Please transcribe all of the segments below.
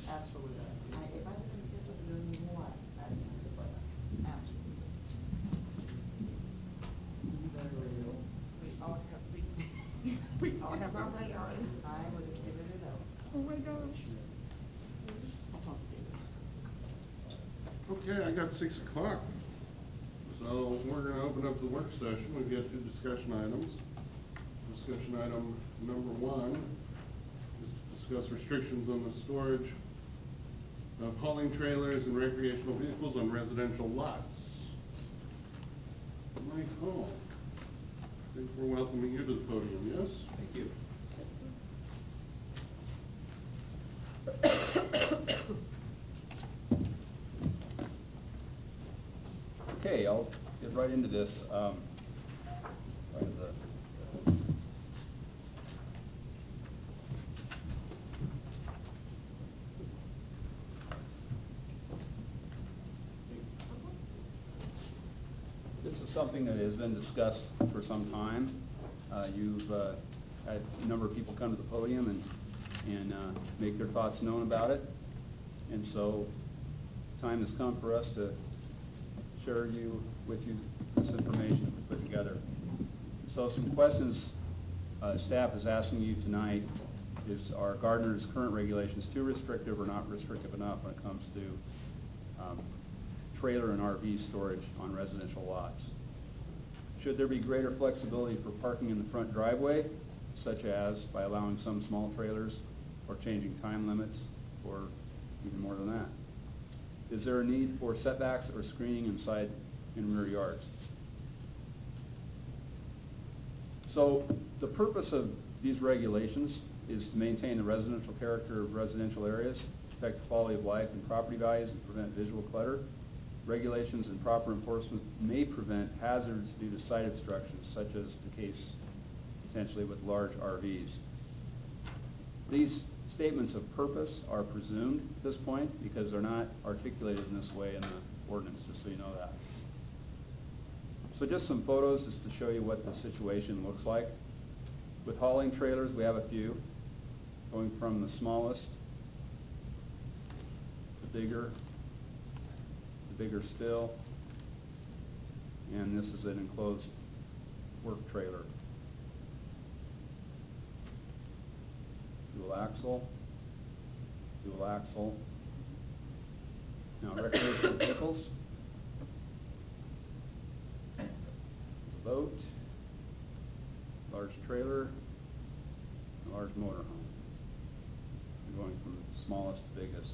Absolutely. If I was going to get something doing more, I'd do it, but Absolutely. You better read. We all have, we all have our priorities. I would have given it up. Oh my gosh. I'll talk to you. Okay, I got 6 o'clock. So we're gonna open up the work session. We've got 2 discussion items. Discussion item number 1 is to discuss restrictions on the storage of hauling trailers and recreational vehicles on residential lots. Mike Hall, I think we're welcoming you to the podium, yes? Thank you. Okay, I'll get right into this. This is something that has been discussed for some time. You've had a number of people come to the podium and make their thoughts known about it. And so time has come for us to share with you this information that we put together. So some questions staff is asking you tonight is, are Gardner's current regulations too restrictive or not restrictive enough when it comes to trailer and RV storage on residential lots? Should there be greater flexibility for parking in the front driveway, such as by allowing some small trailers or changing time limits, or even more than that? Is there a need for setbacks or screening inside and rear yards? So the purpose of these regulations is to maintain the residential character of residential areas, protect the quality of life and property values, and prevent visual clutter. Regulations and proper enforcement may prevent hazards due to site obstructions, such as the case potentially with large RVs. These statements of purpose are presumed at this point because they're not articulated in this way in the ordinance, just so you know that. So just some photos just to show you what the situation looks like. With hauling trailers, we have a few, going from the smallest to bigger still, and this is an enclosed work trailer. Dual axle. Now recreational vehicles, a boat, large trailer, a large motorhome. We're going from the smallest to biggest.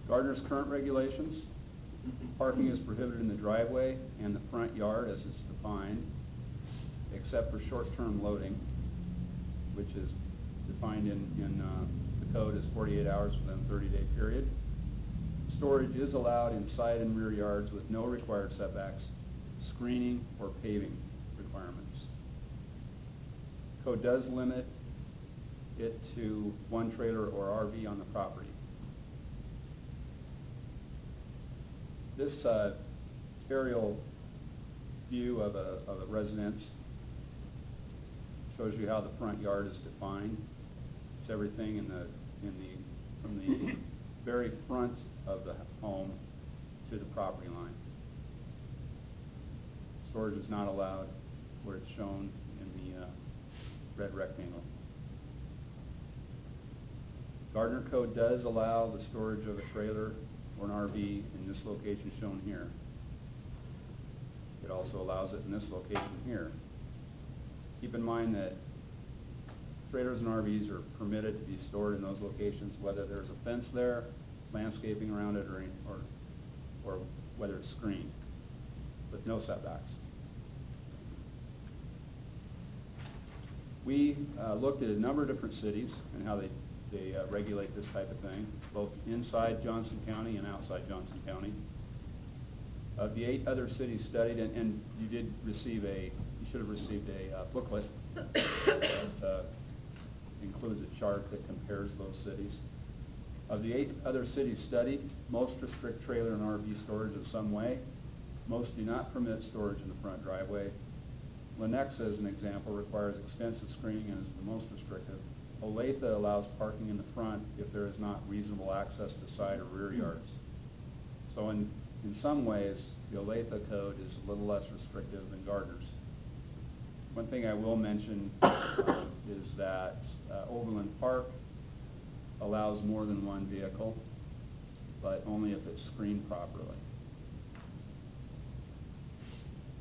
Gardner's current regulations, parking is prohibited in the driveway and the front yard as it's defined, except for short-term loading, which is defined in the code as 48 hours within a 30-day period. Storage is allowed in side and rear yards with no required setbacks, screening, or paving requirements. Code does limit it to 1 trailer or RV on the property. This aerial view of a residence shows you how the front yard is defined. It's everything from the very front of the home to the property line. Storage is not allowed where it's shown in the red rectangle. Gardner Code does allow the storage of a trailer or an RV in this location shown here. It also allows it in this location here. Keep in mind that trailers and RVs are permitted to be stored in those locations, whether there's a fence there, landscaping around it, or whether it's screened, with no setbacks. We looked at a number of different cities and how they regulate this type of thing, both inside Johnson County and outside Johnson County. Of the 8 other cities studied, and you should have received a booklet that includes a chart that compares those cities. Of the 8 other cities studied, most restrict trailer and RV storage in some way. Most do not permit storage in the front driveway. Lenexa, as an example, requires extensive screening and is the most restrictive. Olathe allows parking in the front if there is not reasonable access to side or rear yards. So in some ways, the Olathe code is a little less restrictive than Gardner's. One thing I will mention is that Overland Park allows more than one vehicle, but only if it's screened properly.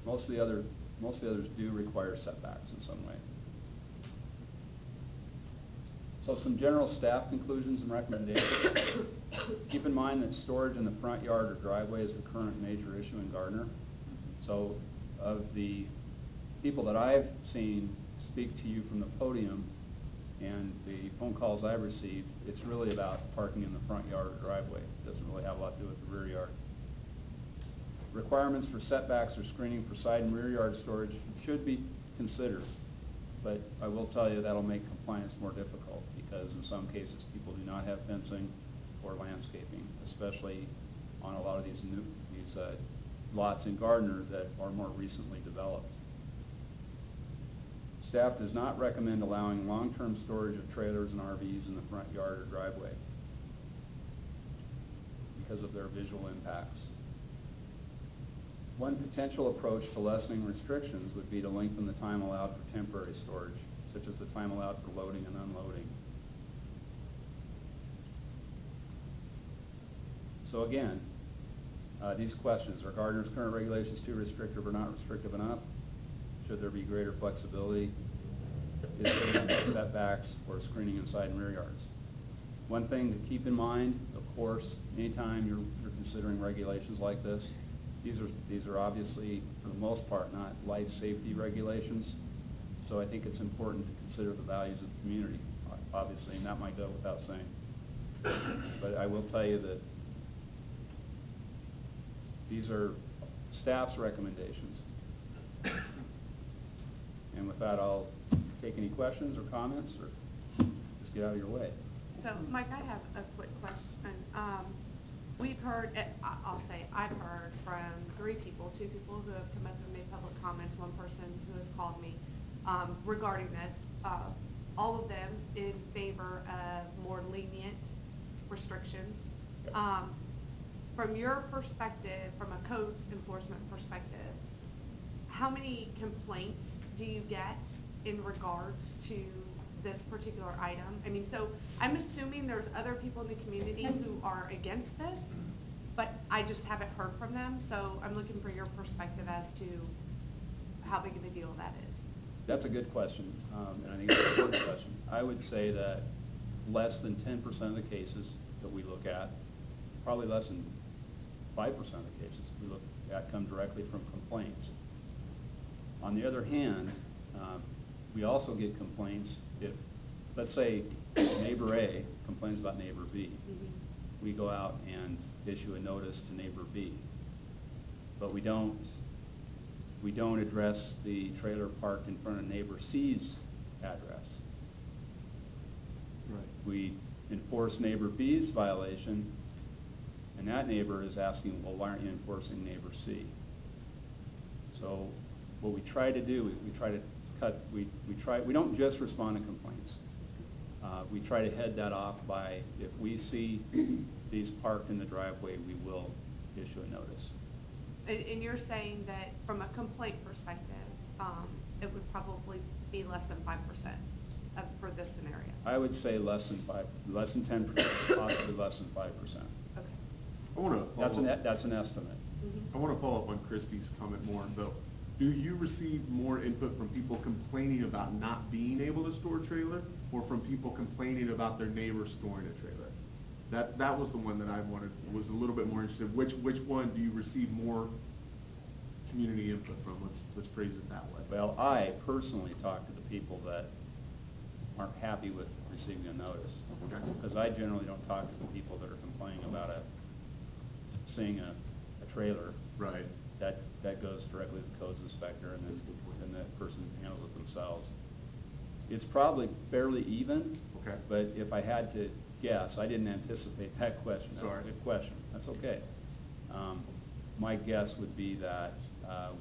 Most of the others do require setbacks in some way. So some general staff conclusions and recommendations. Keep in mind that storage in the front yard or driveway is the current major issue in Gardner. So of the people that I've seen speak to you from the podium and the phone calls I've received, it's really about parking in the front yard or driveway. It doesn't really have a lot to do with the rear yard. Requirements for setbacks or screening for side and rear yard storage should be considered, but I will tell you that'll make compliance more difficult because in some cases people do not have fencing or landscaping, especially on a lot of these lots in Gardner that are more recently developed. Staff does not recommend allowing long-term storage of trailers and RVs in the front yard or driveway because of their visual impacts. One potential approach to lessening restrictions would be to lengthen the time allowed for temporary storage, such as the time allowed for loading and unloading. So again, these questions, are Gardner's current regulations too restrictive or not restrictive enough? Should there be greater flexibility? Is there setbacks or screening inside and rear yards? One thing to keep in mind, of course, anytime you're considering regulations like this, these are obviously, for the most part, not life safety regulations. So I think it's important to consider the values of the community, obviously, and that might go without saying. But I will tell you that these are staff's recommendations. And with that, I'll take any questions or comments, or just get out of your way. So, Mike, I have a quick question. We've heard, I've heard from 3 people, 2 people who have come up and made public comments, 1 person who has called me regarding this. All of them in favor of more lenient restrictions. From your perspective, from a code enforcement perspective, how many complaints do you get in regards to this particular item? I mean, so I'm assuming there's other people in the community who are against this, but I just haven't heard from them, so I'm looking for your perspective as to how big of a deal that is. That's a good question, and I think it's an important question. I would say that less than 10% of the cases that we look at, probably less than 5% of the cases we look at come directly from complaints. On the other hand, we also get complaints if, let's say, neighbor A complains about neighbor B. We go out and issue a notice to neighbor B, but we don't address the trailer parked in front of neighbor C's address. Right. We enforce neighbor B's violation, and that neighbor is asking, well, why aren't you enforcing neighbor C? So what we try to do is we don't just respond to complaints. We try to head that off by, if we see these parked in the driveway, we will issue a notice. And you're saying that from a complaint perspective, it would probably be less than 5% for this scenario? I would say less than 10%, possibly less than 5%. Okay. I want to That's an estimate. I want to follow up on Christie's comment more, though. Do you receive more input from people complaining about not being able to store a trailer, or from people complaining about their neighbor storing a trailer? That was the one that I was a little bit more interested. Which one do you receive more community input from? Let's phrase it that way. Well, I personally talk to the people that aren't happy with receiving a notice, because I generally don't talk to the people that are complaining about seeing a trailer. Right. That goes directly to the codes inspector, and then that person handles it themselves. It's probably fairly even. Okay. But if I had to guess, I didn't anticipate that question. That's Sorry. a good question. That's okay. My guess would be that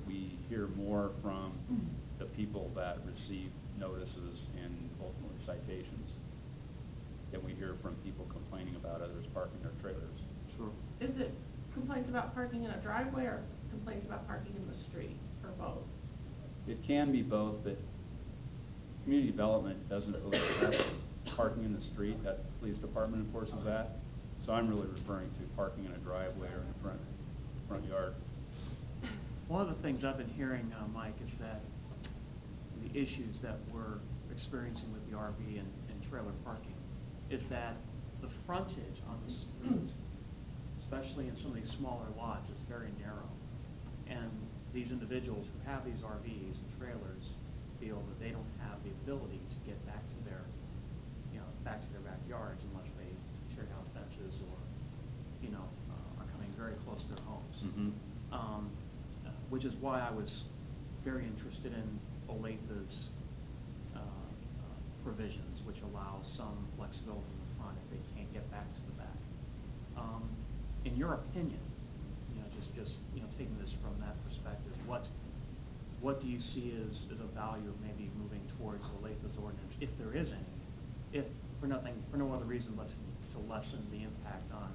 we hear more from the people that receive notices and ultimately citations than we hear from people complaining about others parking their trailers. Sure. Is it complaints about parking in a driveway or complaints about parking in the street, or both? It can be both, but community development doesn't really address parking in the street, that the police department enforces that. So I'm really referring to parking in a driveway or in the front yard. One of the things I've been hearing, Mike, is that the issues that we're experiencing with the RV and trailer parking is that the frontage on the street, especially in some of these smaller lots, is very narrow. And these individuals who have these RVs and trailers feel that they don't have the ability to get back to their, back to their backyards unless they tear down fences or, are coming very close to their homes. Mm-hmm. Which is why I was very interested in Olathe's provisions, which allow some flexibility in the front if they can't get back to the back. In your opinion, just taking this from that perspective, what do you see as a value of maybe moving towards Olathe's ordinance, if there is any, if for no other reason but to lessen the impact on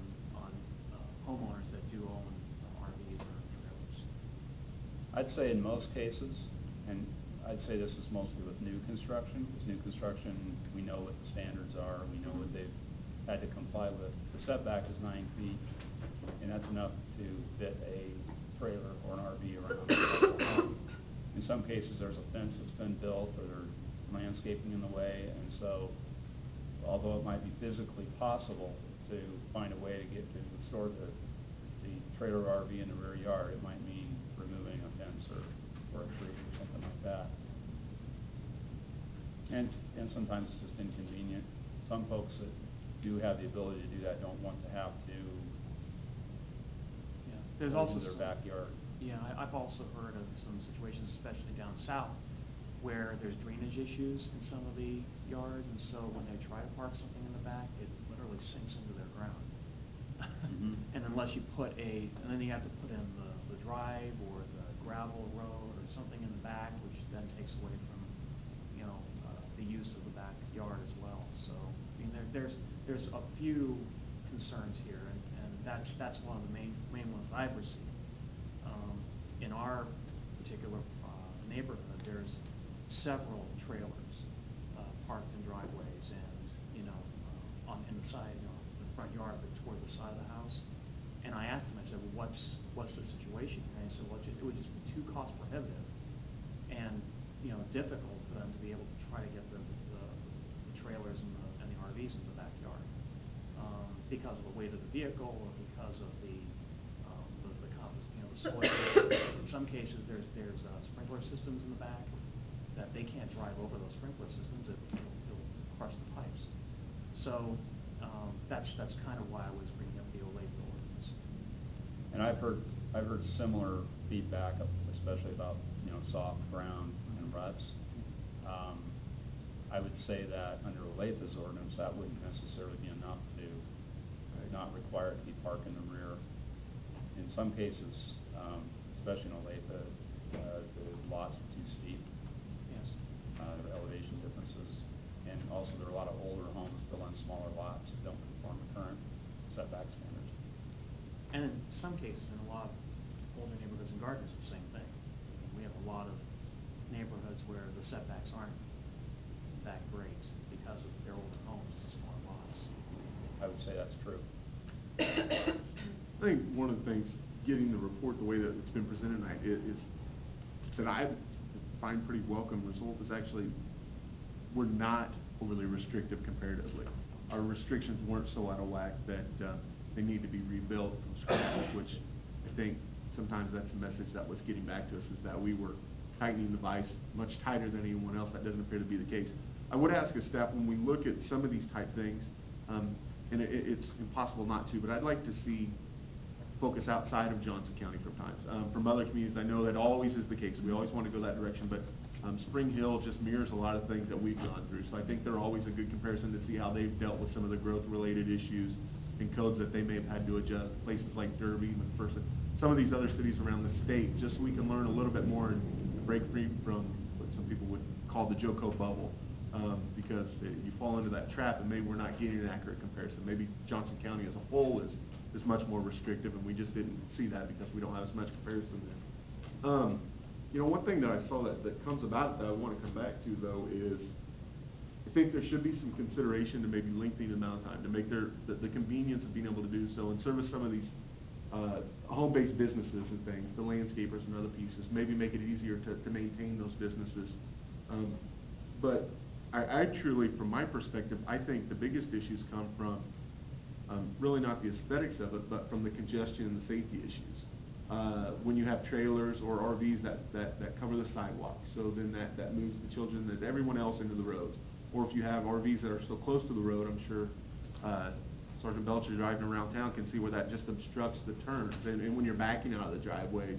homeowners that do own RVs or trailers? I'd say in most cases, and I'd say this is mostly with new construction, because new construction, we know what the standards are, we know what they've had to comply with. The setback is 9 feet, and that's enough to fit a trailer or an RV around the home. In some cases, there's a fence that's been built, or there's landscaping in the way, and so, although it might be physically possible to find a way to get to store the trailer or RV in the rear yard, it might mean removing a fence or a tree or something like that. And sometimes it's just inconvenient. Some folks that do have the ability to do that don't want to have to There's go also to their backyard. Yeah, I've also heard of some situations, especially down south, where there's drainage issues in some of the yards, and so when they try to park something in the back, it literally sinks into their ground. Mm-hmm. And unless you put and then you have to put in the drive or the gravel road or something in the back, which then takes away from, the use of the backyard as well. So, I mean, there's a few concerns here, and that's one of the main ones I've received. In our particular neighborhood, there's several trailers parked in driveways and, in the side, the front yard, but toward the side of the house. And I asked him, I said, well, what's the situation here? And he said, well, it would just be too cost prohibitive and, difficult for them to be able to try to get the trailers and the RVs in the backyard because of the weight of the vehicle or because of the soil. In some cases, there's sprinkler systems in the back that they can't drive over those sprinkler systems; it'll crush the pipes. So that's kind of why I was bringing up the Olathe ordinance. And I've heard similar feedback, especially about soft ground and ruts. I would say that under Olathe's ordinance, that wouldn't necessarily be enough to not require it to be parked in the rear. In some cases, especially in Olathe, the lots are too steep. Yes. There are elevation differences, and also there are a lot of older homes built on smaller lots that don't conform to current setback standards. And in some cases, in a lot of older neighborhoods and gardens, the same thing. We have a lot of neighborhoods where the setbacks aren't that great because of their older homes and smaller lots. I would say that's true. I think one of the things, getting the report the way that it's been presented tonight, is that I find pretty welcome result is actually we're not overly restrictive comparatively. Our restrictions weren't so out of whack that they need to be rebuilt from scratch, which I think sometimes that's the message that was getting back to us, is that we were tightening the vice much tighter than anyone else. That doesn't appear to be the case. I would ask as staff, when we look at some of these type things, and it's impossible not to, but I'd like to see focus outside of Johnson County from times. From other communities, I know that always is the case. We always want to go that direction, but Spring Hill just mirrors a lot of things that we've gone through. So I think they're always a good comparison to see how they've dealt with some of the growth-related issues and codes that they may have had to adjust. Places like Derby, McPherson, some of these other cities around the state, just so we can learn a little bit more and break free from what some people would call the JOCO bubble. Because because you fall into that trap and maybe we're not getting an accurate comparison. Maybe Johnson County as a whole is much more restrictive and we just didn't see that because we don't have as much comparison there. You know, one thing that I saw that comes about that I want to come back to though is I think there should be some consideration to maybe lengthening the amount of time to make the convenience of being able to do so and service some of these home-based businesses and things, the landscapers and other pieces, maybe make it easier to maintain those businesses. But I truly, from my perspective, I think the biggest issues come from really not the aesthetics of it, but from the congestion and the safety issues. When you have trailers or RVs that cover the sidewalk, so then that moves the children and everyone else into the roads. Or if you have RVs that are so close to the road, I'm sure Sergeant Belcher driving around town can see where that just obstructs the turns. And when you're backing out of the driveways,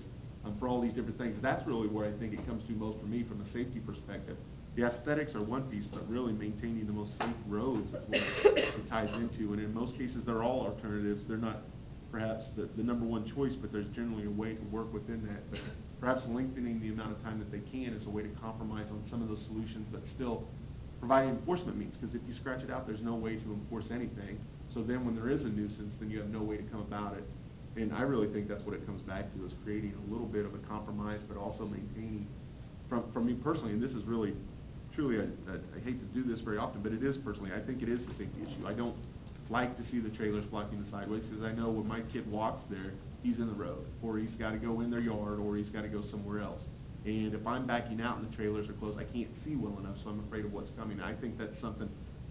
for all these different things, that's really where I think it comes to most for me from a safety perspective. The aesthetics are one piece, but really maintaining the most safe roads is what it ties into. And in most cases, they're all alternatives. They're not perhaps the number one choice, but there's generally a way to work within that. But perhaps lengthening the amount of time that they can is a way to compromise on some of those solutions, but still providing enforcement means, because if you scratch it out, there's no way to enforce anything. So then when there is a nuisance, then you have no way to come about it. And I really think that's what it comes back to, is creating a little bit of a compromise, but also maintaining, from me personally, and this is really, truly, I hate to do this very often, but it is personally, I think it is a safety issue. I don't like to see the trailers blocking the sideways, because I know when my kid walks there, he's in the road, or he's got to go in their yard, or he's got to go somewhere else. And if I'm backing out and the trailers are closed, I can't see well enough, so I'm afraid of what's coming. I think that's something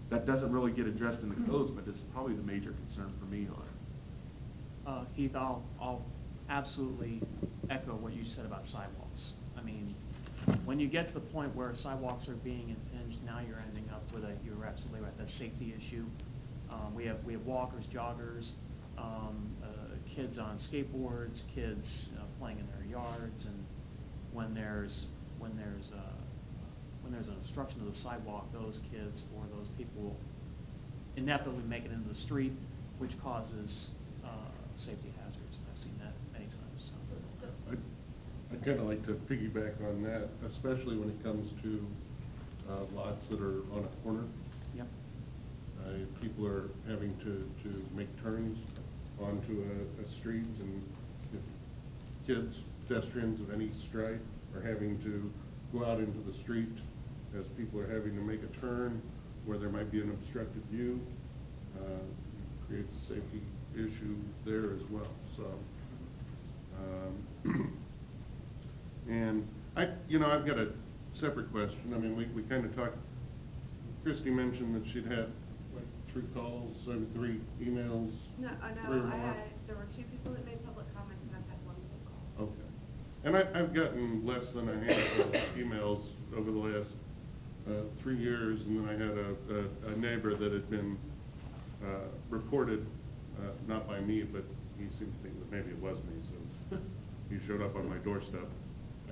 that doesn't really get addressed in the codes, but it's probably the major concern for me on it. Heath, I'll absolutely echo what you said about sidewalks. I mean, when you get to the point where sidewalks are being impinged, now you're ending up with you're absolutely right, that safety issue. We have walkers, joggers, kids on skateboards, kids playing in their yards, and when there's an obstruction of the sidewalk, those kids or those people inevitably make it into the street, which causes safety hazards. I've seen that many times. So. I'd kind of like to piggyback on that, especially when it comes to lots that are on a corner. Yep. People are having to make turns onto a street, and if kids, pedestrians of any stripe, are having to go out into the street as people are having to make a turn where there might be an obstructed view, creates a safety issue there as well. So, and I've got a separate question. I mean, we kind of talked. Christy mentioned that she'd had like 3 calls, 3 emails. No, 3 or more. there were 2 people that made public comments, and I've had 1 phone call. Okay. And I've gotten less than a handful of emails over the last 3 years, and then I had a neighbor that had been reported, not by me, but he seemed to think that maybe it was me, so he showed up on my doorstep,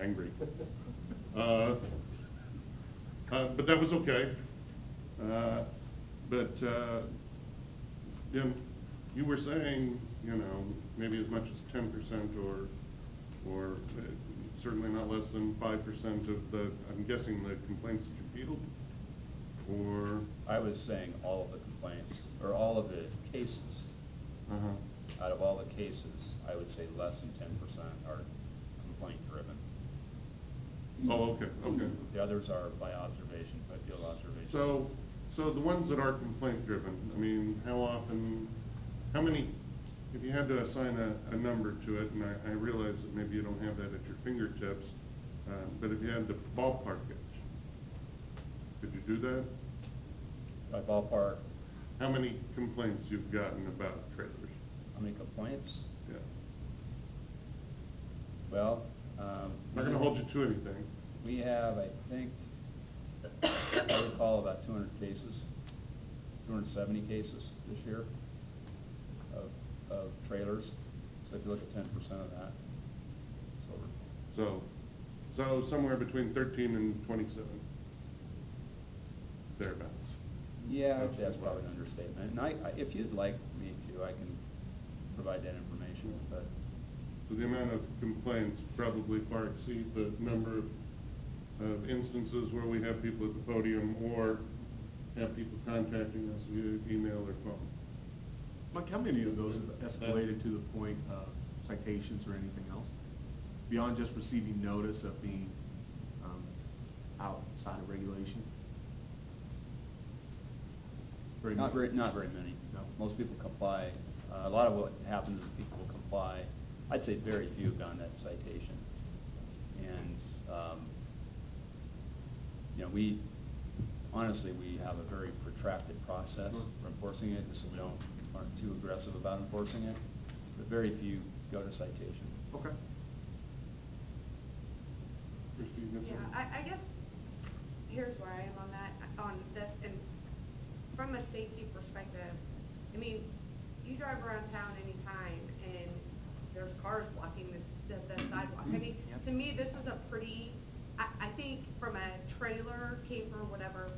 angry. But that was okay. Then you were saying, maybe as much as 10% or certainly not less than 5% of I'm guessing, the complaints that you field, or? I was saying all of the complaints, or all of the cases. Out of all the cases, I would say less than 10% are complaint-driven. Oh, okay. The others are by observation, by field observation. So the ones that are complaint-driven, I mean, how many, if you had to assign a number to it, and I realize that maybe you don't have that at your fingertips, but if you had to ballpark it, could you do that? By ballpark? How many complaints you've gotten about trailers? How many complaints? Yeah. Well, I'm not going to hold you to anything. We have, I think, I recall about 200 cases, 270 cases this year of trailers. So if you look at 10% of that, it's over. So somewhere between 13 and 27, thereabouts. Yeah, I'd say that's probably an understatement. And if you'd like me to, I can provide that information, but. So the amount of complaints probably far exceed the number of instances where we have people at the podium or have people contacting us via email or phone. Mike, how many of those have escalated to the point of citations or anything else? Beyond just receiving notice of being, outside of regulation? Not very many. No. Most people comply. A lot of what happens is people comply. I'd say very few have gotten that citation. And, you know, honestly, we have a very protracted process for enforcing it, so we aren't too aggressive about enforcing it, but very few go to citation. Okay. Christie, you got Yeah, something? I guess, here's where I am on this, and from a safety perspective, I mean, you drive around town anytime, and there's cars blocking the sidewalk. I mean, Yep. to me, this is a pretty, I think from a trailer, camper, whatever,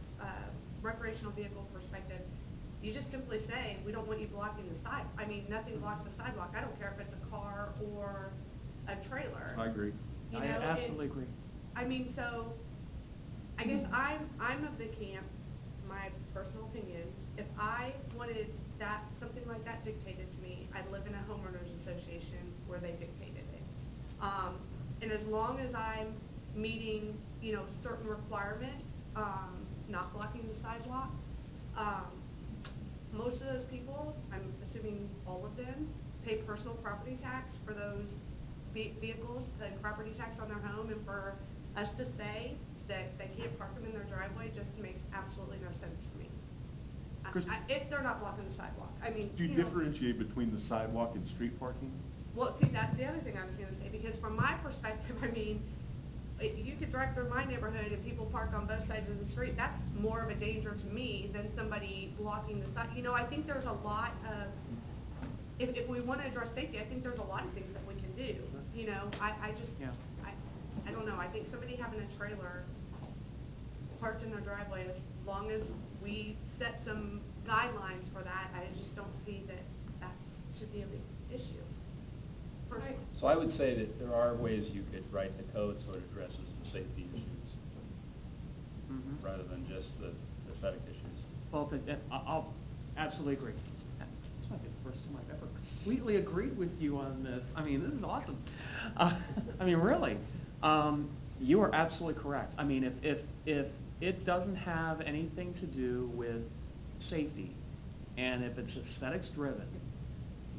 recreational vehicle perspective, you just simply say, we don't want you blocking the I mean, nothing blocks the sidewalk. I don't care if it's a car or a trailer. I agree. You I know, and- absolutely agree. I mean, so, I guess I'm of the camp, my personal opinion, if I wanted something like that dictated to me, I'd live in a homeowners association where they dictated it. And as long as I'm meeting, you know, certain requirements, not blocking the sidewalk, most of those people, I'm assuming all of them, pay personal property tax for those vehicles, pay property tax on their home, and for us to say that they can't park them in their driveway just makes absolutely no sense to me. Chris- If they're not blocking the sidewalk, I mean, Do you know. differentiate between the sidewalk and street parking? Well, see, that's the other thing I was gonna say, because from my perspective, I mean, you could drive through my neighborhood and people park on both sides of the street, that's more of a danger to me than somebody blocking the side. You know, I think there's a lot of, if we wanna address safety, I think there's a lot of things that we can do. You know, I just, Yeah. I don't know, I think somebody having a trailer parked in their driveway, as long as we set some guidelines for that, I just don't see that should be a big issue. Personally. So I would say that there are ways you could write the code so it addresses the safety issues, Mhm. rather than just the aesthetic issues. Well, I'll absolutely agree. This might be the first time I've ever completely agreed with you on this. I mean, this is awesome. I mean, really, you are absolutely correct. I mean, if it doesn't have anything to do with safety, and if it's aesthetics driven,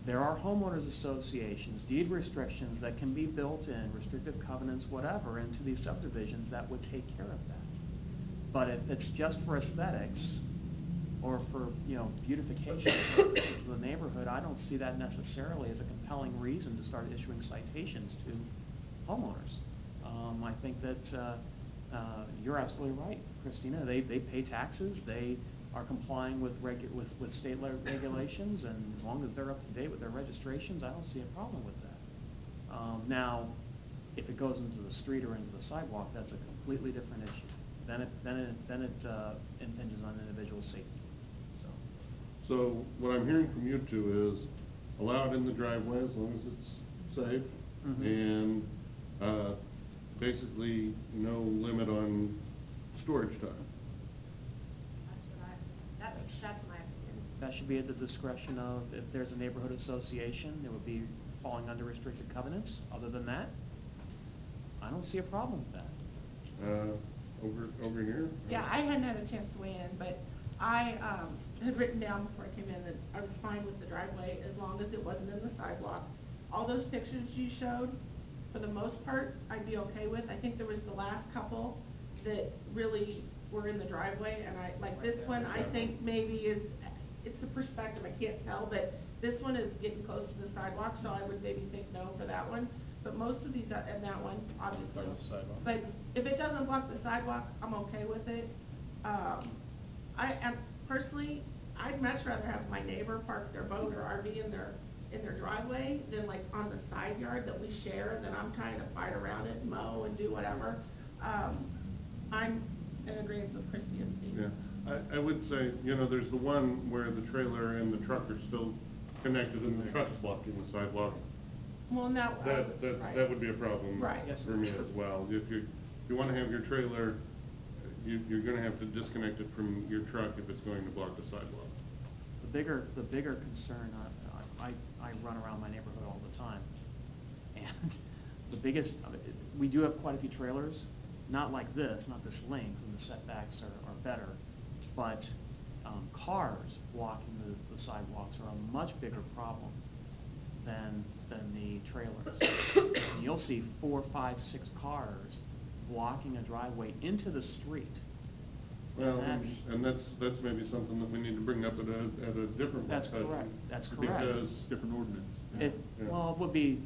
there are homeowners associations, deed restrictions that can be built in, restrictive covenants, whatever, into these subdivisions that would take care of that. But if it's just for aesthetics, or for, you know, beautification of the neighborhood, I don't see that necessarily as a compelling reason to start issuing citations to homeowners. I think that, you're absolutely right, Christina, they pay taxes, they are complying with state regulations, and as long as they're up to date with their registrations, I don't see a problem with that. Now, if it goes into the street or into the sidewalk, that's a completely different issue. Then it impinges on individual safety, so. So what I'm hearing from you two is allow it in the driveway as long as it's safe, Mhm. and, basically no limit on storage time. That's my opinion. That should be at the discretion of, if there's a neighborhood association, it would be falling under restricted covenants. Other than that, I don't see a problem with that. Over here? Yeah, I hadn't had a chance to weigh in, but I, had written down before I came in that I was fine with the driveway as long as it wasn't in the sidewalk. All those pictures you showed, for the most part, I'd be okay with. I think there was the last couple that really were in the driveway, and like this one, I think maybe it's the perspective, I can't tell, but this one is getting close to the sidewalk, so I would maybe think no for that one. But most of these, and that one, obviously. Blocks the sidewalk. But if it doesn't block the sidewalk, I'm okay with it. Personally, I'd much rather have my neighbor park their boat or RV in their driveway than like on the side yard that we share, and then I'm trying to fight around it and mow and do whatever. I'm in agreement with Christie and Steve. Yeah, I would say, you know, there's the one where the trailer and the truck are still connected and the truck's blocking the sidewalk. Well, now, right. That would be a problem Right. for me as well. If you wanna have your trailer, you're gonna have to disconnect it from your truck if it's going to block the sidewalk. The bigger concern, I run around my neighborhood all the time, and the biggest, we do have quite a few trailers, not like this, not this length, and the setbacks are better, but cars blocking the sidewalks are a much bigger problem than the trailers. And you'll see 4, 5, 6 cars blocking a driveway into the street. Well, and that's maybe something that we need to bring up at a different That's session. correct, that's correct. Because, Different ordinance. It, Yeah. well, it would be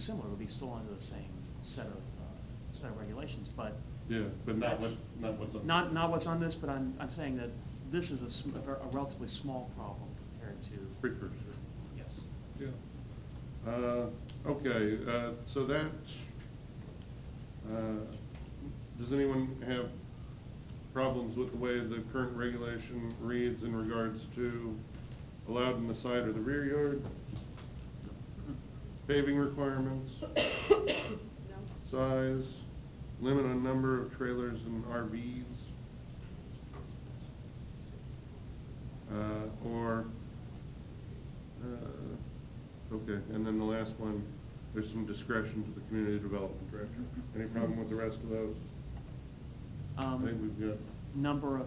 similar, it would be still under the same set of regulations, but yeah, but not what's on. not what's on this, but I'm saying that this is a relatively small problem compared to. Precursor. Yes. Yeah. Okay, so that, does anyone have problems with the way the current regulation reads in regards to allowed in the side or the rear yard? Paving requirements? Size? Limit on number of trailers and RVs? Okay, and then the last one, there's some discretion to the community development director. Any problem with the rest of those? I think we've got, Number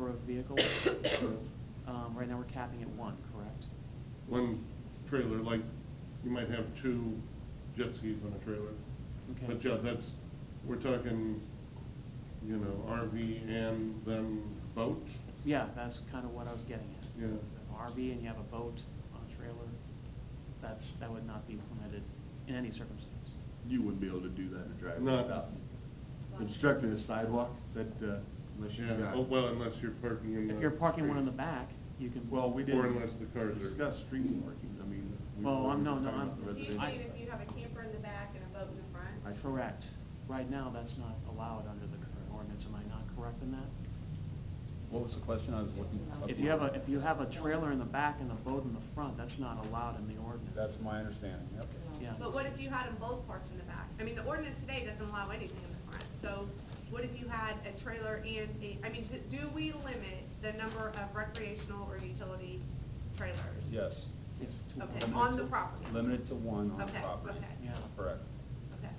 of vehicles, right now we're capping at 1, correct? one trailer, like, you might have 2 jet skis on a trailer. Okay. But yeah, we're talking, RV and then boat? Yeah, that's kind of what I was getting at. Yeah. If you have an RV and you have a boat on a trailer, that would not be permitted in any circumstance. You wouldn't be able to do that in a driveway Not- without obstructing a sidewalk, unless you got. Well, unless you're parking in the. If you're parking one in street. the back, you can. Well, we Or didn't unless the cars are. discuss street parking, I mean. we Well, were no, talking I'm- about the Do you residential. mean if you have a camper in the back and a boat in the front? Correct. Right now, that's not allowed under the current ordinance, am I not correct in that? What was the question? I was looking up. If you have a trailer in the back and a boat in the front, that's not allowed in the ordinance. That's my understanding, yep. Yeah. But what if you had them both parked in the back? I mean, the ordinance today doesn't allow anything in the front, so what if you had a trailer and do we limit the number of recreational or utility trailers? Yes. Yes, two Okay, cars. on the property? Limited to 1 on the Okay, property. okay. Yeah. Correct. Okay.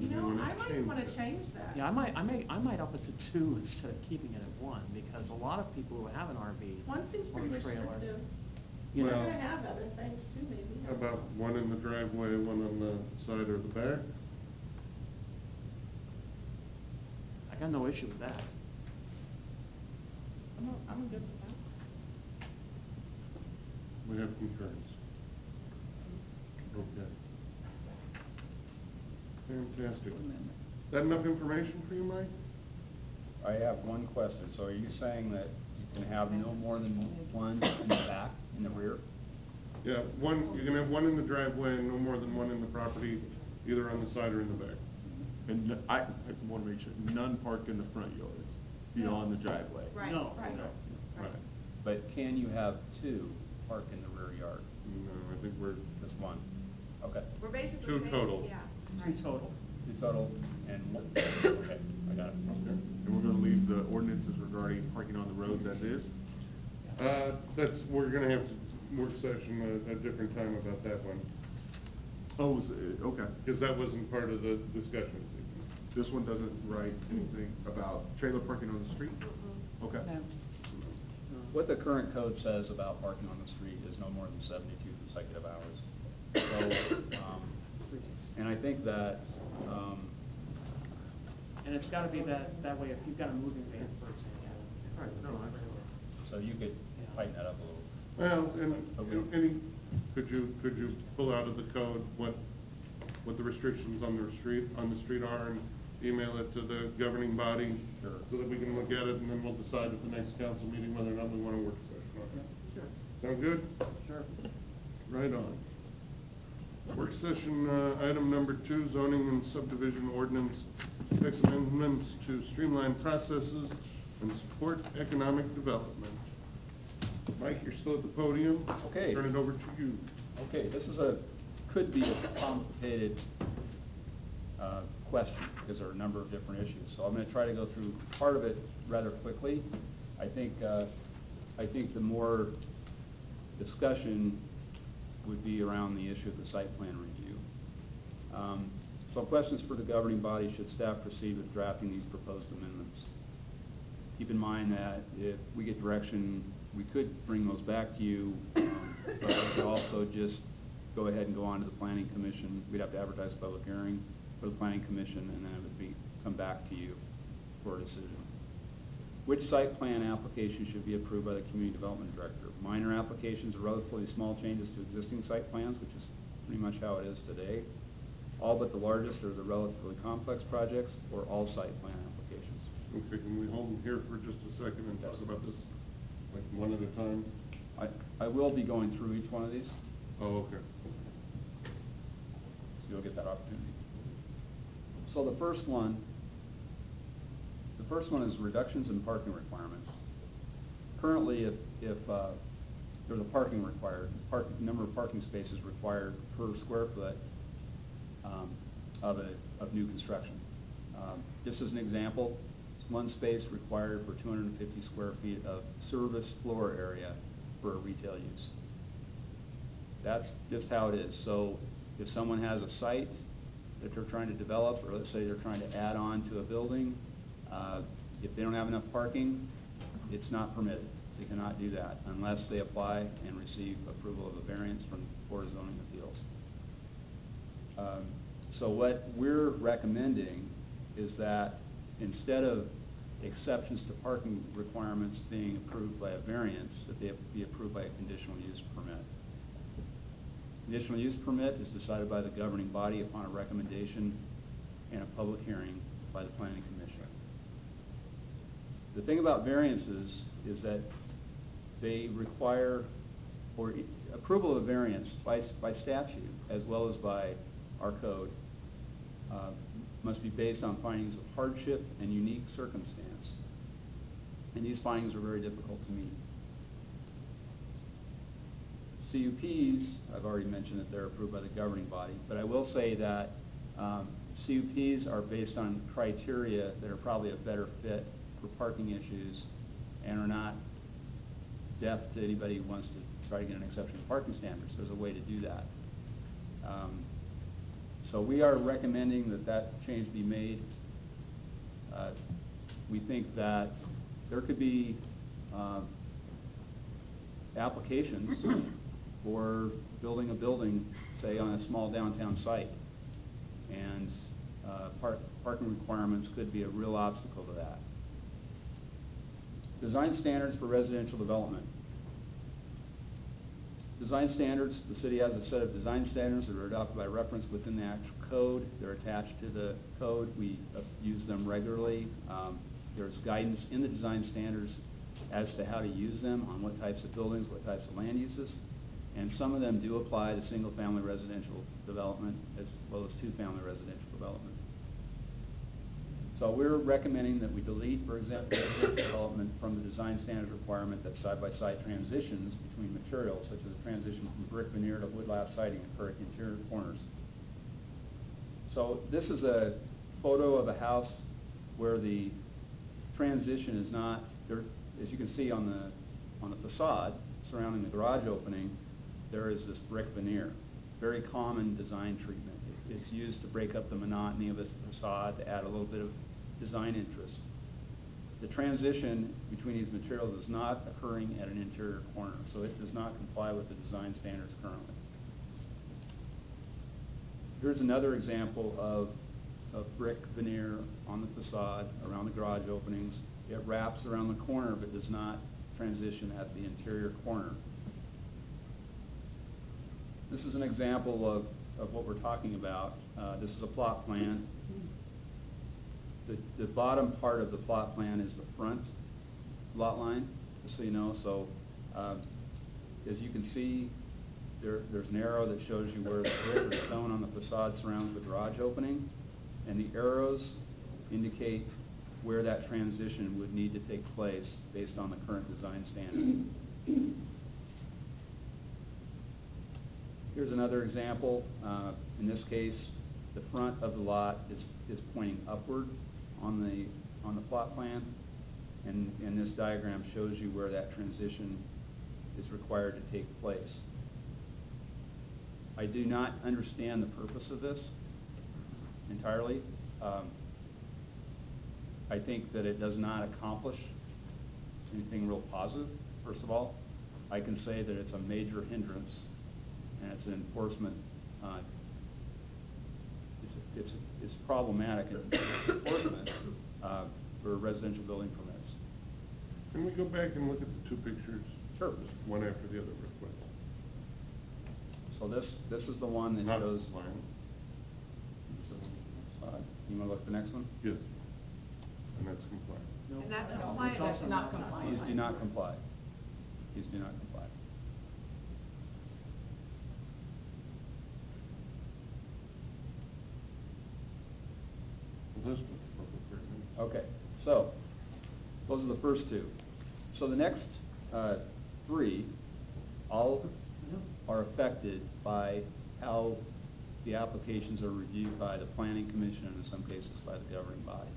I might wanna change that. Yeah, I might up it to 2 instead of keeping it at 1, because a lot of people who have an RV One seems or pretty a trailer, restrictive. you We're know. gonna have other things too, maybe. How about one in the driveway, one on the side or the back? I got no issue with that. I'm good with that. We have concurrence. Okay. Fantastic. That enough information for you, Mike? I have one question. So are you saying that you can have no more than 1 in the back, in the rear? Yeah, you can have one in the driveway and no more than one in the property, either on the side or in the back. And I want to make sure, none parked in the front yards, beyond the driveway. Right. No. Right. Right. But can you have 2 parked in the rear yard? No, I think we're, Just 1? Okay. We're basically 2 saying, total. yeah. 2 total. 2 total and, okay, I got it. And we're gonna leave the ordinances regarding parking on the roads as is. we're gonna have to work session a different time about that one, Oh, okay. because that wasn't part of the discussion this evening. This one doesn't write anything about trailer parking on the street? Okay. What the current code says about parking on the street is no more than 72 consecutive hours. So, and I think that, And it's gotta be that way if you've got a moving van, for example. Right, no, so you could tighten that up a little. Well, Okay. could you pull out of the code what the restrictions on the street are and email it to the governing body? Sure. So that we can look at it and then we'll decide at the next council meeting whether or not we want to work session on it. Sure. Sound good? Sure. Right on. Work session, item number 2, zoning and subdivision ordinance, text amendments to streamline processes and support economic development. Mike, you're still at the podium. Okay. Turn it over to you. Okay, this is could be a complicated question, because there are a number of different issues. So I'm gonna try to go through part of it rather quickly. I think the more discussion would be around the issue of the site plan review. So questions for the governing body: should staff proceed with drafting these proposed amendments? Keep in mind that if we get direction, we could bring those back to you, but we could also just go ahead and go on to the planning commission. We'd have to advertise a public hearing for the planning commission, and then it would come back to you for a decision. Which site plan application should be approved by the community development director? Minor applications are relatively small changes to existing site plans, which is pretty much how it is today. All but the largest are the relatively complex projects, or all site plan applications. Okay, can we hold them here for just a second and talk about this, like, one at a time? I will be going through each one of these, Oh, okay. so you'll get that opportunity. So the first one is reductions in parking requirements. Currently, if there's a parking required, number of parking spaces required per square foot of new construction. Just as an example, it's one space required for 250 square feet of service floor area for a retail use. That's just how it is. So if someone has a site that they're trying to develop, or let's say they're trying to add on to a building, if they don't have enough parking, it's not permitted. They cannot do that unless they apply and receive approval of a variance from the Board of Zoning Appeals. So what we're recommending is that instead of exceptions to parking requirements being approved by a variance, that they be approved by a conditional use permit. Conditional use permit is decided by the governing body upon a recommendation and a public hearing by the planning commission. The thing about variances is that they require, or approval of a variance by statute, as well as by our code, must be based on findings of hardship and unique circumstance. And these findings are very difficult to meet. CUPs, I've already mentioned that they're approved by the governing body, but I will say that CUPs are based on criteria that are probably a better fit for parking issues and are not deaf to anybody who wants to try to get an exception to parking standards. There's a way to do that. So we are recommending that change be made. We think that there could be applications for building a building, say, on a small downtown site, and parking requirements could be a real obstacle to that. Design standards for residential development. Design standards, the city has a set of design standards that are adopted by reference within the actual code. They're attached to the code. We use them regularly. There's guidance in the design standards as to how to use them on what types of buildings, what types of land uses. And some of them do apply to single-family residential development as well as two-family residential development. So we're recommending that we delete, for example, development from the design standards requirement that side-by-side transitions between materials, such as a transition from brick veneer to wood lap siding occur at interior corners. So this is a photo of a house where the transition is not there. As you can see on the facade surrounding the garage opening, there is this brick veneer. Very common design treatment. It's used to break up the monotony of a facade, to add a little bit of design interest. The transition between these materials is not occurring at an interior corner, so it does not comply with the design standards currently. Here's another example of brick veneer on the facade around the garage openings. It wraps around the corner but does not transition at the interior corner. This is an example of what we're talking about. This is a plot plan. The bottom part of the plot plan is the front lot line, just so you know. So as you can see, there's an arrow that shows you where the brick or stone on the facade surrounds the garage opening, and the arrows indicate where that transition would need to take place based on the current design standard. Here's another example. In this case, The front of the lot is pointing upward on the plot plan, and this diagram shows you where that transition is required to take place. I do not understand the purpose of this entirely. I think that it does not accomplish anything real positive, first of all. I can say that it's a major hindrance, and it's an enforcement, it's problematic in enforcement for residential building permits. Can we go back and look at the two pictures? Sure. Just one after the other real quick. So this is the one that Not shows. line. You want to look at the next one? Yes. And that's compliant. And that's No, compliant. that's not compliant. These do not comply. These do not comply. Well, this was public hearing. Okay, so, those are the first two. So the next three, all are affected by how the applications are reviewed by the planning commission and in some cases by the governing body.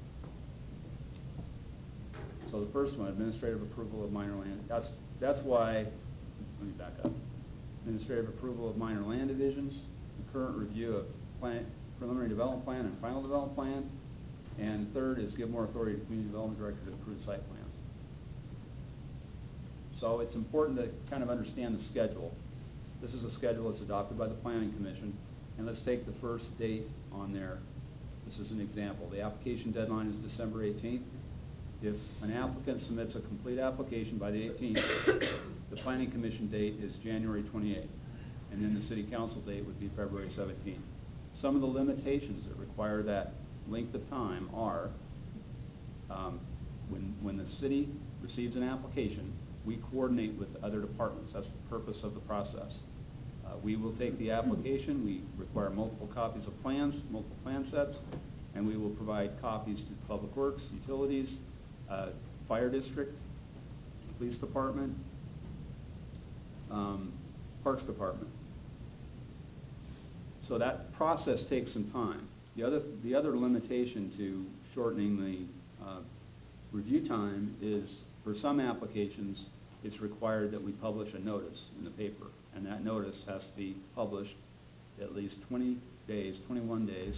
So the first one, administrative approval of minor land, that's why, let me back up. Administrative approval of minor land divisions, concurrent review of preliminary development plan and final development plan, and third is give more authority to community development director to approve site plans. So it's important to kind of understand the schedule. This is a schedule that's adopted by the planning commission, and let's take the first date on there. This is an example. The application deadline is December 18th. If an applicant submits a complete application by the 18th, the planning commission date is January 28th, and then the city council date would be February 17th. Some of the limitations that require that length of time are, when the city receives an application, we coordinate with the other departments. That's the purpose of the process. We will take the application, we require multiple copies of plans, multiple plan sets, and we will provide copies to Public Works, Utilities, Fire District, Police Department, Parks Department. So that process takes some time. The other limitation to shortening the review time is, for some applications, it's required that we publish a notice in the paper, and that notice has to be published at least 21 days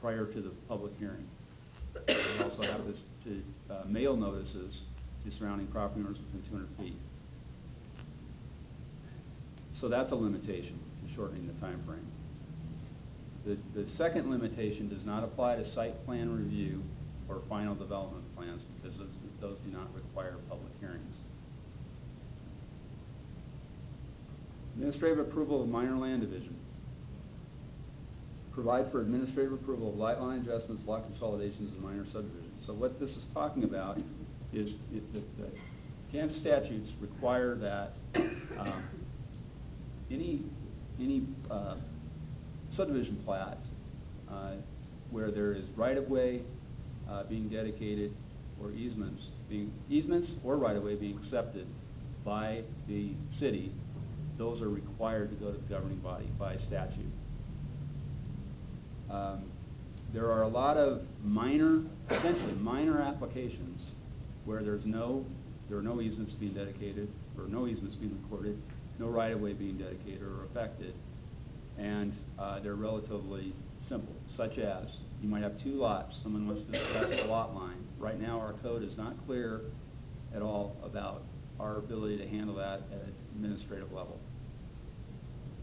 prior to the public hearing. We also have to mail notices to surrounding property owners within 200 feet. So that's a limitation to shortening the time frame. The second limitation does not apply to site plan review or final development plans, because those do not require public hearings. Administrative approval of minor land division. Provide for administrative approval of lot line adjustments, lot consolidations, and minor subdivisions. So what this is talking about is the Kansas statutes require that any subdivision plat where there is right-of-way being dedicated or easements or right-of-way being accepted by the city, those are required to go to the governing body by statute. There are a lot of essentially minor applications where there are no easements being dedicated, or no easements being recorded, no right-of-way being dedicated or affected, and they're relatively simple, such as you might have two lots, someone wants to discuss the lot line. Right now, our code is not clear at all about our ability to handle that at an administrative level.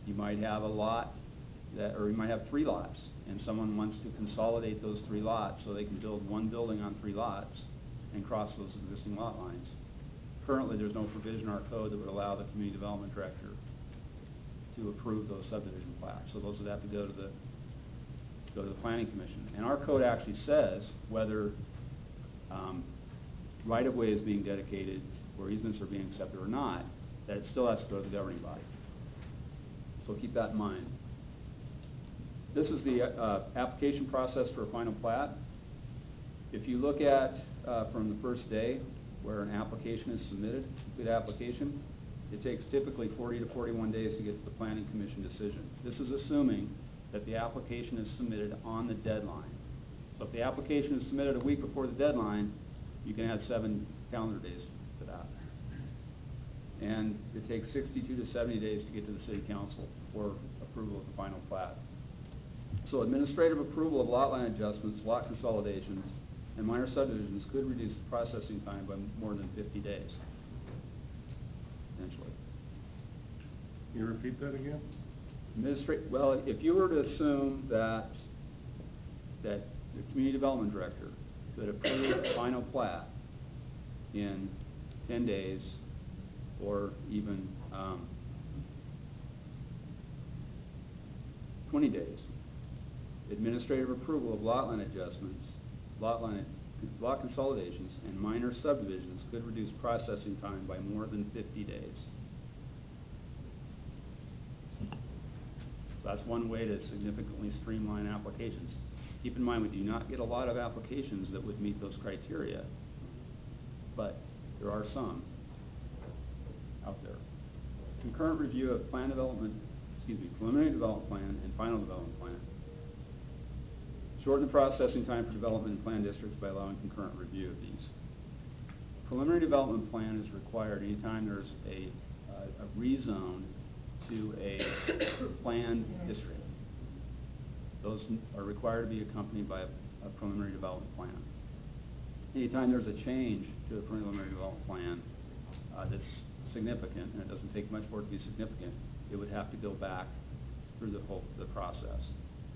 You might have a lot or you might have three lots, and someone wants to consolidate those three lots so they can build one building on three lots and cross those existing lot lines. Currently, there's no provision in our code that would allow the community development director to approve those subdivision plats. So those would have to go to the planning commission. And our code actually says whether right-of-way is being dedicated or easements are being accepted or not, that it still has to go to the governing body. So keep that in mind. This is the application process for a final plat. If you look at from the first day where an application is submitted, complete application, it takes typically 40 to 41 days to get to the planning commission decision. This is assuming that the application is submitted on the deadline. So if the application is submitted a week before the deadline, you can add 7 calendar days to that. And it takes 62 to 70 days to get to the city council for approval of the final plat. So administrative approval of lot line adjustments, lot consolidations, and minor subdivisions could reduce the processing time by more than 50 days, potentially. Can you repeat that again? Well, if you were to assume that the community development director could approve the final plat in 10 days, or even 20 days, administrative approval of lot line adjustments, lot consolidations, and minor subdivisions could reduce processing time by more than 50 days. That's one way to significantly streamline applications. Keep in mind, we do not get a lot of applications that would meet those criteria, but there are some out there. Concurrent review of preliminary development plan and final development plan. Shorten the processing time for development in plan districts by allowing concurrent review of these. Preliminary development plan is required anytime there's a rezone to a planned district. Those are required to be accompanied by a preliminary development plan. Anytime there's a change to a preliminary development plan that's significant, and it doesn't take much for it to be significant, it would have to go back through the process.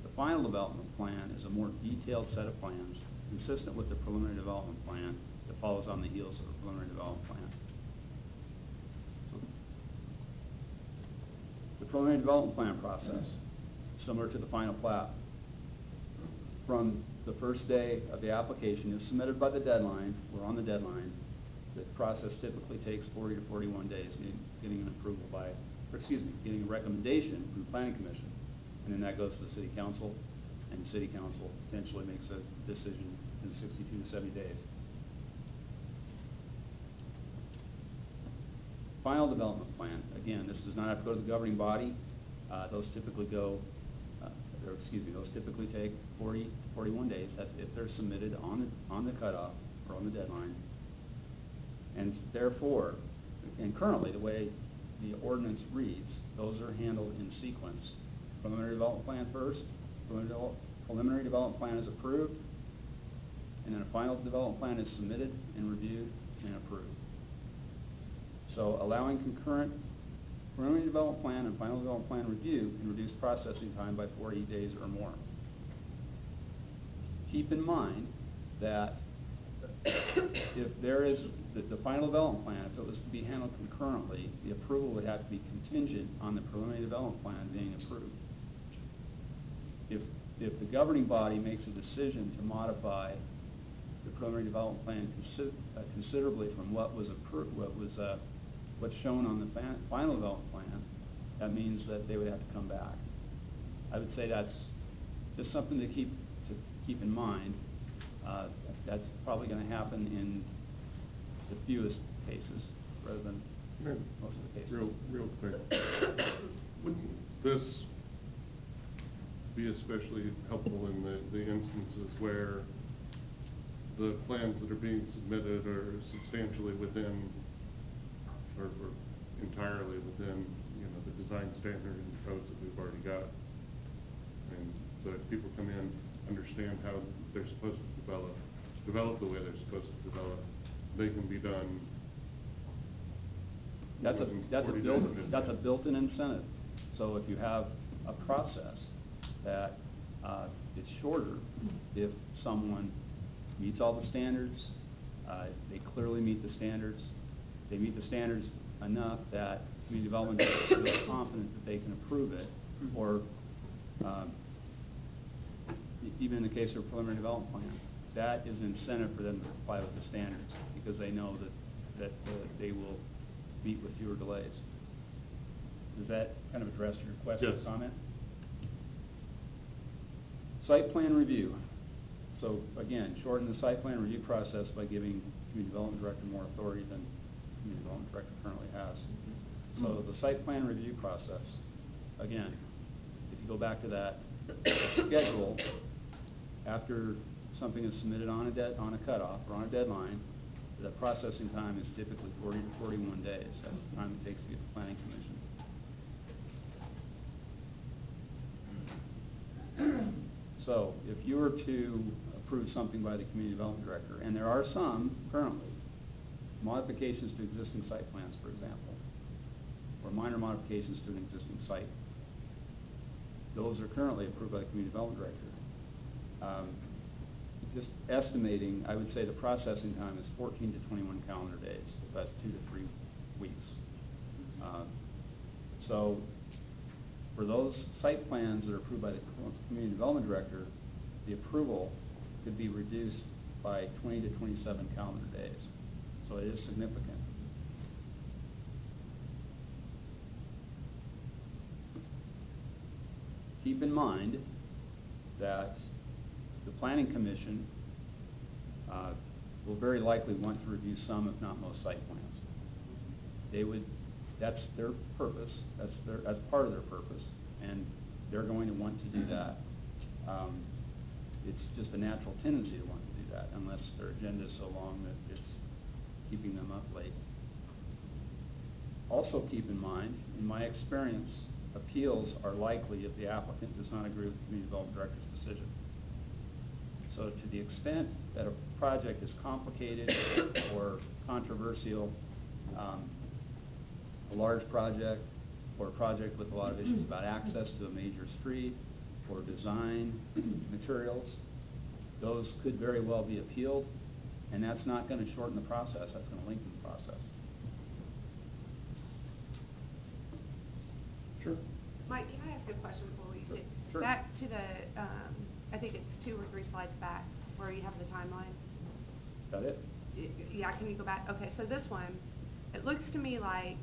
The final development plan is a more detailed set of plans consistent with the preliminary development plan that follows on the heels of the preliminary development plan. The preliminary development plan process, similar to the final plat. From the first day of the application is submitted by the deadline, we're on the deadline, the process typically takes 40 to 41 days getting an approval getting a recommendation from the planning commission. And then that goes to the city council, and the city council potentially makes a decision in 62 to 70 days. Final development plan, again, this does not have to go to the governing body. Those typically take 40 to 41 days. That's if they're submitted on the cutoff or on the deadline. And therefore, and currently the way the ordinance reads, those are handled in sequence. Preliminary development plan first, preliminary development plan is approved, and then a final development plan is submitted and reviewed and approved. So allowing concurrent preliminary development plan and final development plan review can reduce processing time by 40 days or more. Keep in mind that if there is the final development plan, if it was to be handled concurrently, the approval would have to be contingent on the preliminary development plan being approved. If the governing body makes a decision to modify the preliminary development plan considerably from what was approved, what's shown on the final development plan, that means that they would have to come back. I would say that's just something to keep in mind. That's probably going to happen in the fewest cases rather than most of the cases. Real quick. Wouldn't this be especially helpful in the instances where the plans that are being submitted are substantially within or entirely within, the design standard and codes that we've already got? And so if people come in, understand how they're supposed to develop the way they're supposed to develop, they can be done. That's a built-in incentive. So if you have a process that is shorter, if someone meets all the standards, they clearly meet the standards, they meet the standards enough that community development is confident that they can approve it, or even in the case of a preliminary development plan, that is an incentive for them to comply with the standards because they know that they will meet with fewer delays. Does that kind of address your question or comment? Site plan review. So again, shorten the site plan review process by giving community development director more authority than community development director currently has. So the site plan review process, again, if you go back to that schedule, after something is submitted on a cutoff or on a deadline, the processing time is typically 40 to 41 days. That's the time it takes to get the planning commission. So, if you were to approve something by the community development director, and there are some currently, modifications to existing site plans, for example, or minor modifications to an existing site, those are currently approved by the community development director. Just estimating, I would say the processing time is 14 to 21 calendar days. So that's 2 to 3 weeks. So for those site plans that are approved by the community development director, the approval could be reduced by 20 to 27 calendar days. So it is significant. Keep in mind that the planning commission will very likely want to review some, if not most, site plans. They would, that's their purpose, that's part of their purpose, and they're going to want to do that. It's just a natural tendency to want to do that, unless their agenda is so long that it's keeping them up late. Also keep in mind, in my experience, appeals are likely if the applicant does not agree with the community development director's decision. So to the extent that a project is complicated or controversial, a large project or a project with a lot of issues about access to a major street or design materials, those could very well be appealed, and that's not going to shorten the process, that's going to lengthen the process. Sure. Mike, can I ask a question before we get Sure. back to the, I think it's 2 or 3 slides back where you have the timeline? Is that it? Yeah, can you go back? Okay, so this one, it looks to me like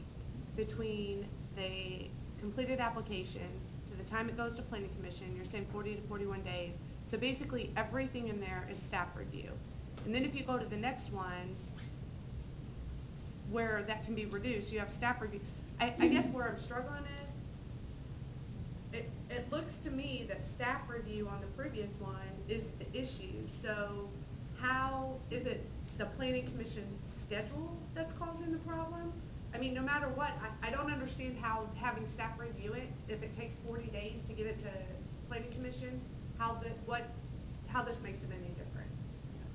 between the completed application to the time it goes to planning commission, you're saying 40 to 41 days. So basically everything in there is staff review. And then if you go to the next one, where that can be reduced, you have staff review. I guess where I'm struggling is, it looks to me that staff review on the previous one is the issue. So how is it the planning commission schedule that's causing the problem? I mean, no matter what, I don't understand how having staff review it, if it takes 40 days to get it to planning commission, how this makes it any different.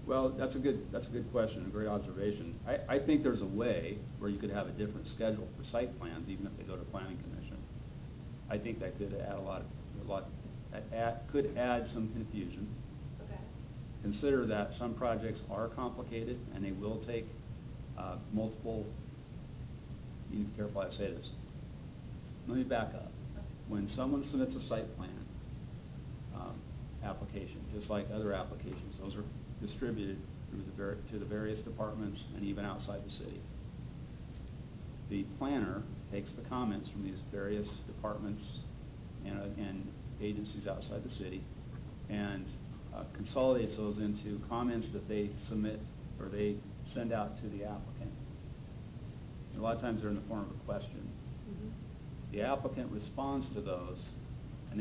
Well, that's a good question, a great observation. I think there's a way where you could have a different schedule for site plans, even if they go to planning commission. I think that could add could add some confusion. Okay. Consider that some projects are complicated and they will take multiple. You need to be careful how I say this. Let me back up. When someone submits a site plan application, just like other applications, those are distributed through to the various departments and even outside the city. The planner takes the comments from these various departments and agencies outside the city and consolidates those into comments that they submit or they send out to the applicant. And a lot of times they're in the form of a question. Mm-hmm. The applicant responds to those, and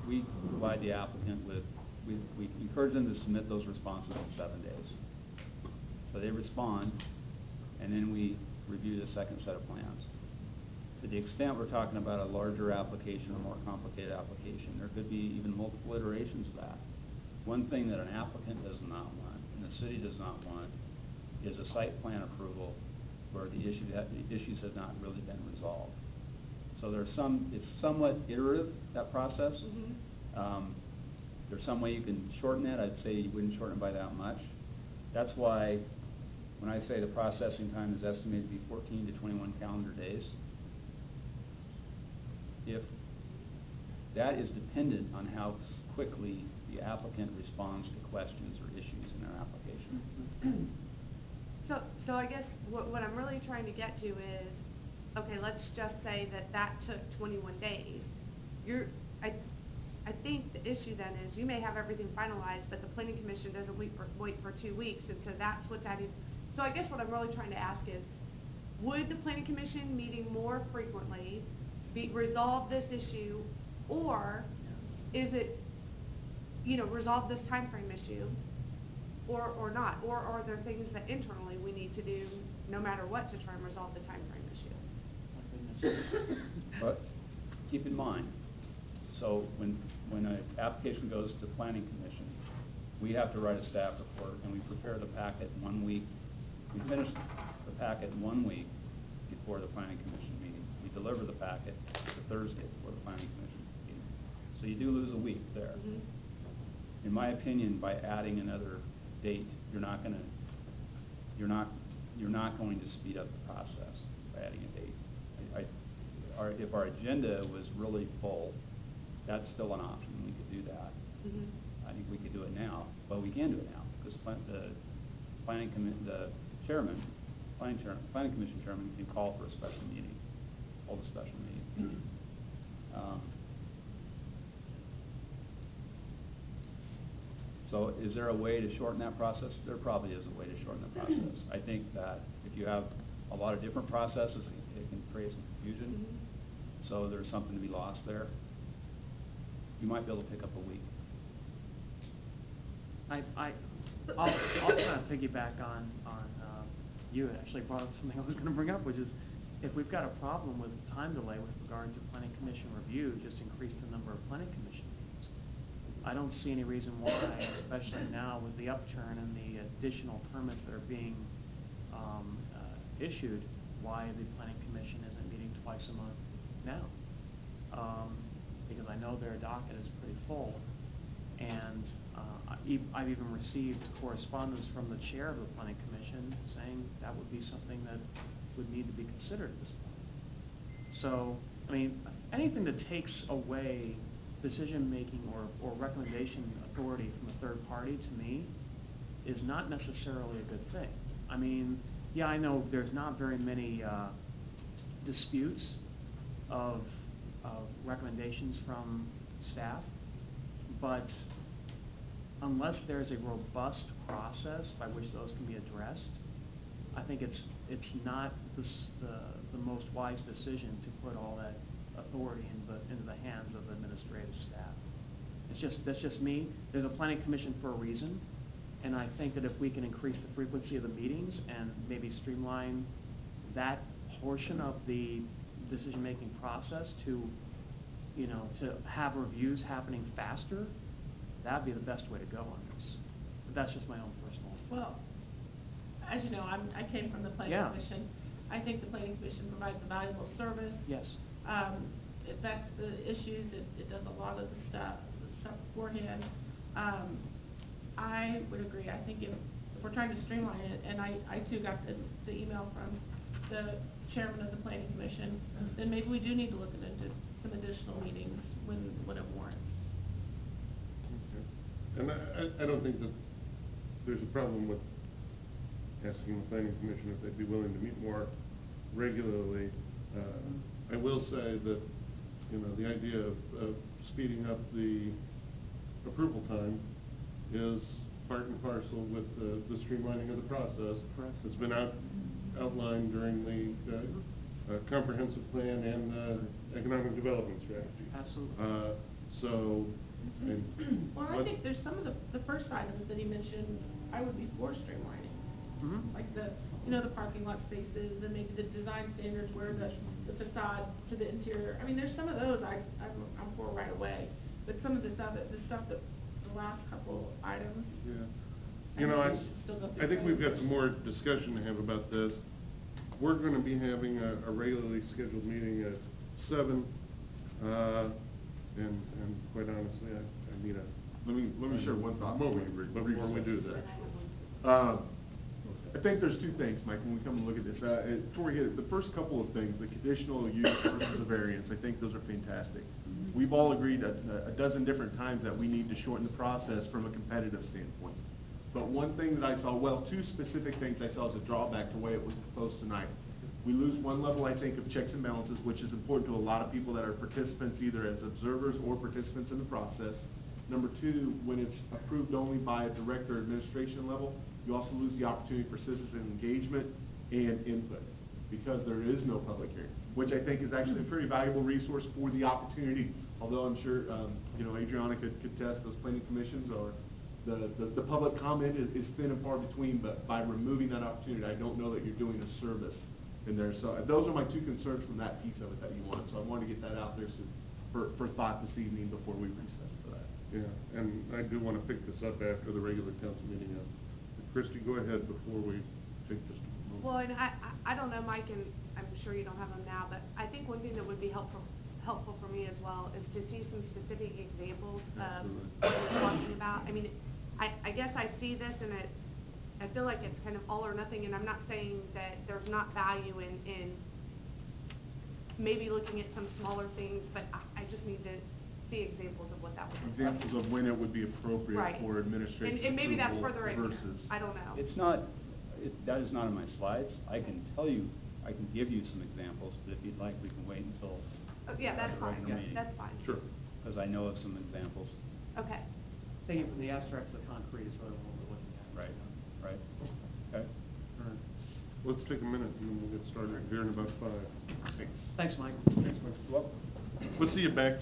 we provide the applicant with, we encourage them to submit those responses in 7 days. So they respond, and then we review the second set of plans. To the extent we're talking about a larger application or more complicated application, there could be even multiple iterations of that. One thing that an applicant does not want, and the city does not want, is a site plan approval where the issues have not really been resolved. So it's somewhat iterative, that process. Mm-hmm. There's some way you can shorten that. I'd say you wouldn't shorten it by that much. That's why when I say the processing time is estimated to be 14 to 21 calendar days, if that is dependent on how quickly the applicant responds to questions or issues in their application. So I guess what I'm really trying to get to is, okay, let's just say that took 21 days. I think the issue then is you may have everything finalized, but the planning commission doesn't wait for 2 weeks, and so that's what's adding. So I guess what I'm really trying to ask is, would the planning commission meeting more frequently resolve this issue, or is it, you know, resolve this time frame issue, or not? Or are there things that internally we need to do, no matter what, to try and resolve the time frame issue? My goodness. But keep in mind, so when an application goes to the planning commission, we have to write a staff report, and we prepare the packet in 1 week. We finish the packet in 1 week before the planning commission meeting. We deliver the packet the Thursday before the planning commission meeting. So you do lose a week there. Mhm. In my opinion, by adding another date, you're not going to speed up the process by adding a date. If our agenda was really full, that's still an option. We could do that. Mhm. I think we could do it now, but we can do it now because the planning commission chairman can call for a special meeting, hold a special meeting. So is there a way to shorten that process? There probably is a way to shorten the process. I think that if you have a lot of different processes, it can create some confusion. Mhm. So there's something to be lost there. You might be able to pick up a week. I'll kind of piggyback on, you actually brought up something I was gonna bring up, which is, if we've got a problem with time delay with regard to planning commission review, just increase the number of planning commission meetings. I don't see any reason why, especially now with the upturn and the additional permits that are being, issued, why the planning commission isn't meeting twice a month now. Because I know their docket is pretty full, and I've even received correspondence from the chair of the planning commission saying that would be something that would need to be considered at this point. So, I mean, anything that takes away decision-making or recommendation authority from a third party, to me, is not necessarily a good thing. I mean, yeah, I know there's not very many disputes of recommendations from staff, but unless there's a robust process by which those can be addressed, I think it's not the most wise decision to put all that authority into the hands of administrative staff. That's just me. There's a planning commission for a reason, and I think that if we can increase the frequency of the meetings and maybe streamline that portion of the decision-making process to have reviews happening faster, that'd be the best way to go on this. But that's just my own personal. Well, as you know, I came from the planning Yeah. commission. I think the planning commission provides a valuable service. Yes. It vets the issues, it does a lot of the stuff beforehand. I would agree. I think if we're trying to streamline it, and I too got the email from the chairman of the planning commission, then maybe we do need to look into some additional meetings when it warrants. And I don't think that there's a problem with asking the planning commission if they'd be willing to meet more regularly. I will say that, the idea of speeding up the approval time is part and parcel with the streamlining of the process. Correct. It's been outlined during the comprehensive plan and the economic development strategy. Absolutely. Well, I think there's some of the first items that he mentioned, I would be for streamlining. Mhm. Like the parking lot spaces, and maybe the design standards where the facade to the interior. I mean, there's some of those I'm for right away, but some of the stuff that, the last couple items. Yeah. we should still go through I think those. we've got some more discussion to have about this. We're gonna be having a regularly scheduled meeting at 7, and quite honestly, I need Let me share one thought before we do that. I think there's two things, Mike, when we come and look at this. Tori hit it. The first couple of things, the conditional use versus the variance, I think those are fantastic. We've all agreed a dozen different times that we need to shorten the process from a competitive standpoint. But one thing that I saw, two specific things I saw as a drawback to the way it was proposed tonight. We lose one level, I think, of checks and balances, which is important to a lot of people that are participants, either as observers or participants in the process. Number two, when it's approved only by a director or administration level, you also lose the opportunity for citizen engagement and input. because there is no public hearing, which I think is actually a pretty valuable resource for the opportunity, although I'm sure, Adriana could contest those planning commissions or the public comment is thin and far between, but by removing that opportunity, I don't know that you're doing a service in there. So those are my two concerns from that piece of it that you want. So I wanted to get that out there for thought this evening before we recess for that. Yeah, and I do wanna pick this up after the regular council meeting. Christie, go ahead before we take this. Well, and I don't know, Mike, and I'm sure you don't have them now, but I think one thing that would be helpful for me as well is to see some specific examples of what you're talking about. I mean, I guess I see this and I feel like it's kind of all or nothing, and I'm not saying that there's not value in maybe looking at some smaller things, but I just need to see examples of what that would look like. Examples of when it would be appropriate Right. for administration And maybe that's approval further in here, versus. I don't know. It's not, that is not in my slides. I can tell you, I can give you some examples, but if you'd like, we can wait until. Oh, yeah, that's the fine, regular meeting. that's fine. Sure. Because I know of some examples. Okay. Taking from the abstract to the concrete is really what we're looking at. Right, right. Okay. All right, let's take a minute and then we'll get started here in about 5. Thanks. Thanks, Mike. Thanks, Mike. Well, We'll see you back